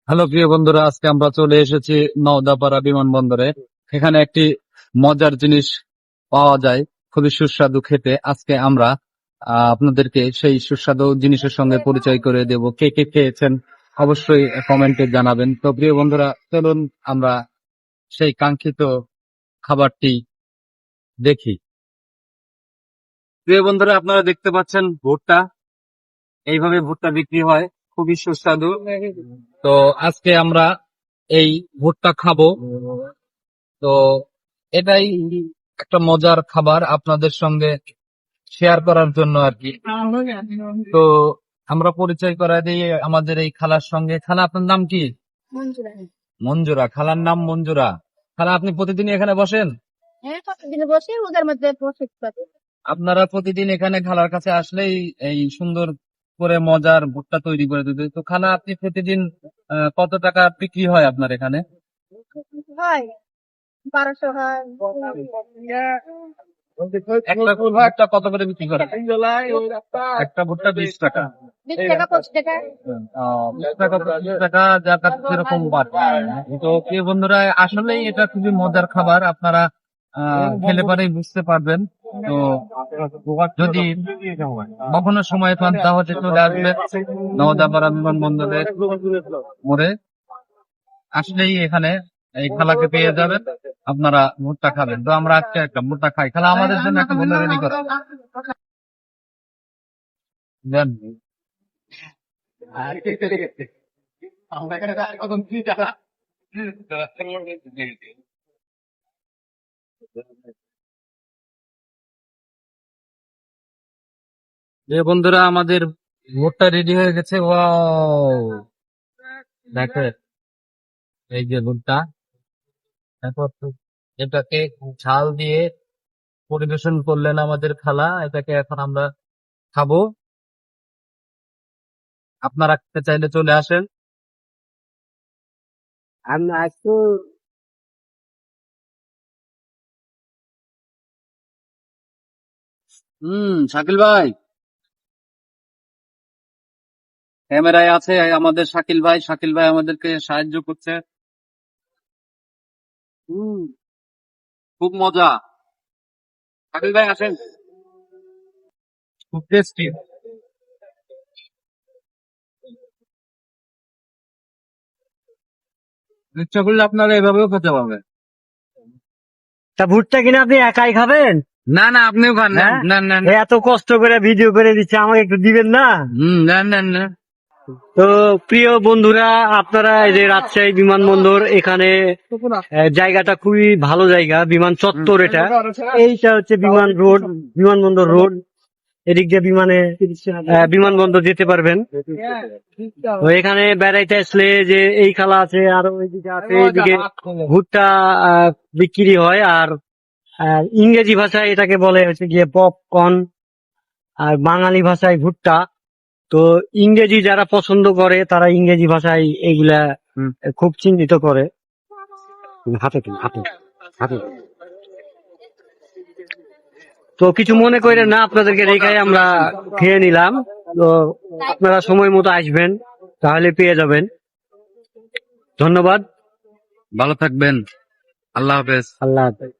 Hello প্রিয় বন্ধুরা, আজকে আমরা চলে এসেছি নওদাপাড়া বিমানবন্দরে। এখানে একটি মজার জিনিস পাওয়া যায়, খুবই সুস্বাদু খেতে। আজকে আমরা আপনাদেরকে সেই সুস্বাদু জিনিসের সঙ্গে পরিচয় করে দেব। কে কে খেয়েছেন অবশ্যই কমেন্টে জানাবেন। তো প্রিয় বন্ধুরা, চলুন আমরা সেই কাঙ্ক্ষিত খাবারটি দেখি। প্রিয় বন্ধুরা, আপনারা দেখতে পাচ্ছেন ভুট্টা, এইভাবে ভুট্টা বিক্রি হয়, খুবই সুস্বাদু। তো আজকে আমরা এই ভুট্টা খাবো। তো এটাই একটা মজার খাবার আপনাদের সঙ্গে শেয়ার করার জন্য আর কি। তো আমরা পরিচয় করায় দিই আমাদের এই খালার সঙ্গে। খালা, আপনার নাম কি? মঞ্জুরা। মঞ্জুরা। খালার নাম মঞ্জুরা। খালা, আপনি প্রতিদিন এখানে বসেন? হ্যাঁ, প্রতিদিন বসে ওদের মধ্যে প্রফিট পাবে। আপনারা প্রতিদিন এখানে খালার কাছে আসলেই এই সুন্দর করে মজার ভুট্টা তৈরি করে দিতে। তো খালা, আপনি প্রতিদিন কত টাকা বিক্রি হয় আপনার এখানে? হয় 1200 হয়। একটা ভুট্টা কত করে বিক্রি করে? একটা ভুট্টা 20 টাকা। 20 টাকা 25 টাকা। 20 টাকা 25 টাকা, যার কাছে যেরকম পারে। তো প্রিয় বন্ধুরা, আসলেই এটা খুবই মজার খাবার। আপনারা খেলে পরেই বুঝতে পারবেন। তো যদি কখনো সময় পান তাহলে চলে আসবেন নওদাপাড়া বিমানবন্দরের মোড়ে। আসলেই এখানে এই খালাকে পেয়ে যাবেন, আপনারা ভুট্টা খাবেন। তো আমরা আজকে একটা ভুট্টা খাই। খালা, আমাদের জন্য একটা ভুট্টা রেডি করো দেন। যে বন্ধুরা, আমাদের ভুট্টা রেডি হয়ে গেছে। ওয়াও, দেখেন এই যে ভুট্টা। তারপর তো এটাকে ঝাল দিয়ে পরিবেশন করলেন আমাদের খালা। এটাকে এখন আমরা খাবো। আপনারা খেতে চাইলে চলে আসেন। আমি আজকে শাকিল ভাই ক্যামেরায় আছে, আমাদের শাকিল ভাই। শাকিল ভাই আমাদেরকে সাহায্য করছে। হুম খুব মজা। শাকিল ভাই আসেন, খুব টেস্টি। ইচ্ছা করলে আপনারা এভাবেও খেতে পারবেন। তা ভুট্টা কিনা আপনি একাই খাবেন? না না, আপনিও খান। না হ্যাঁ? না না। এত কষ্ট করে ভিডিও করে দিচ্ছে, আমাকে একটু দিবেন না? না না না। তো প্রিয় বন্ধুরা, আপনারা এই যে রাজশাহী বিমানবন্দর, এখানে জায়গাটা খুবই ভালো জায়গা, বিমান চত্বর এটা। এইটা হচ্ছে বিমান রোড, বিমানবন্দর রোড। এদিক দিয়ে বিমানবন্দর যেতে পারবেন। তো এখানে বেড়াইতে আসলে যে এই খালা আছে, আর ওইদিকে আছে, এইদিকে ভুট্টা বিক্রি হয়। আর ইংরেজি ভাষায় এটাকে বলে হচ্ছে গিয়ে পপকর্ন, আর বাঙালি ভাষায় ভুট্টা। তো ইংরেজি যারা পছন্দ করে তারা ইংরেজি ভাষায় এগুলা খুব চিহ্নিত করে। হাতে হাতে হাতে। তো কিছু মনে করে না, আপনাদেরকে রেখায় আমরা খেয়ে নিলাম। তো আপনারা সময় মতো আসবেন, তাহলে পেয়ে যাবেন। ধন্যবাদ। ভালো থাকবেন। আল্লাহ হাফেজ। আল্লাহ হাফেজ।